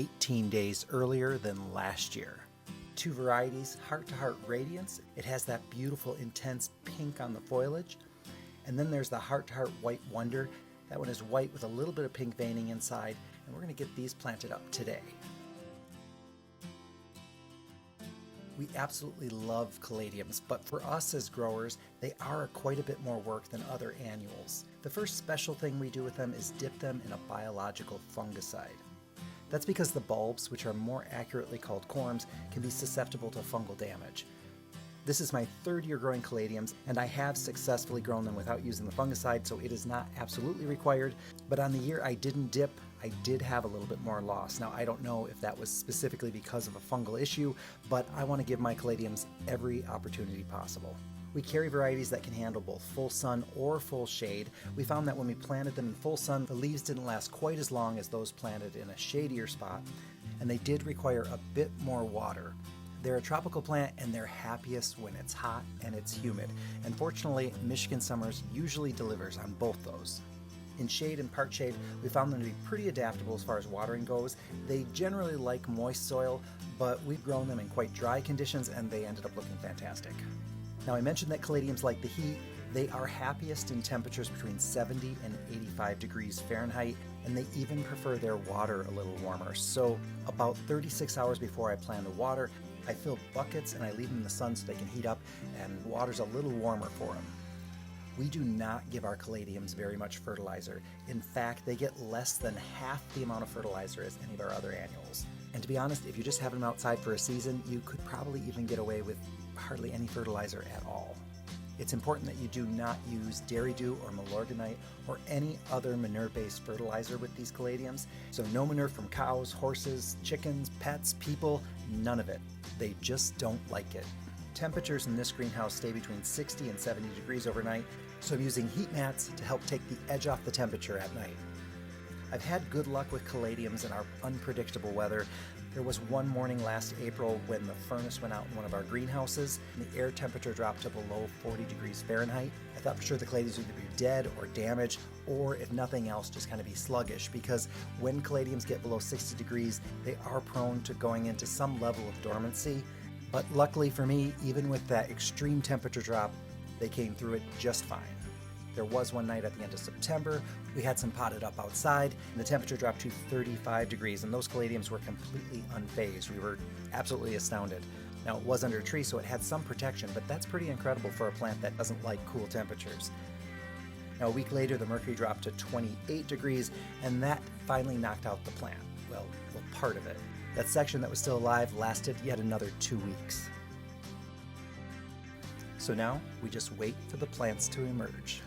18 days earlier than last year. Two varieties, Heart to Heart Radiance. It has that beautiful intense pink on the foliage. And then there's the Heart to Heart White Wonder. That one is white with a little bit of pink veining inside, and we're going to get these planted up today. We absolutely love caladiums, but for us as growers, they are quite a bit more work than other annuals. The first special thing we do with them is dip them in a biological fungicide. That's because the bulbs, which are more accurately called corms, can be susceptible to fungal damage. This is my third year growing caladiums, and I have successfully grown them without using the fungicide, so it is not absolutely required. But on the year I didn't dip, I did have a little bit more loss. Now, I don't know if that was specifically because of a fungal issue, but I want to give my caladiums every opportunity possible. We carry varieties that can handle both full sun or full shade. We found that when we planted them in full sun, the leaves didn't last quite as long as those planted in a shadier spot, and they did require a bit more water. They're a tropical plant, and they're happiest when it's hot and it's humid. And fortunately, Michigan summers usually delivers on both those. In shade and part shade, we found them to be pretty adaptable as far as watering goes. They generally like moist soil, but we've grown them in quite dry conditions, and they ended up looking fantastic. Now, I mentioned that caladiums like the heat. They are happiest in temperatures between 70 and 85 degrees Fahrenheit, and they even prefer their water a little warmer. So about 36 hours before I plan to water, I fill buckets and I leave them in the sun so they can heat up, and water's a little warmer for them. We do not give our caladiums very much fertilizer. In fact, they get less than half the amount of fertilizer as any of our other annuals. And to be honest, if you just have them outside for a season, you could probably even get away with hardly any fertilizer at all. It's important that you do not use dairy dew or malorganite or any other manure-based fertilizer with these caladiums. So no manure from cows, horses, chickens, pets, people, none of it. They just don't like it. Temperatures in this greenhouse stay between 60 and 70 degrees overnight, so I'm using heat mats to help take the edge off the temperature at night. I've had good luck with caladiums in our unpredictable weather. There was one morning last April when the furnace went out in one of our greenhouses and the air temperature dropped to below 40 degrees Fahrenheit. I thought for sure the caladiums would either be dead or damaged, or if nothing else, just kind of be sluggish, because when caladiums get below 60 degrees, they are prone to going into some level of dormancy. But luckily for me, even with that extreme temperature drop, they came through it just fine. There was one night at the end of September, we had some potted up outside, and the temperature dropped to 35 degrees, and those caladiums were completely unfazed. We were absolutely astounded. Now, it was under a tree, so it had some protection, but that's pretty incredible for a plant that doesn't like cool temperatures. Now, a week later, the mercury dropped to 28 degrees, and that finally knocked out the plant. Well, part of it. That section that was still alive lasted yet another 2 weeks. So now, we just wait for the plants to emerge.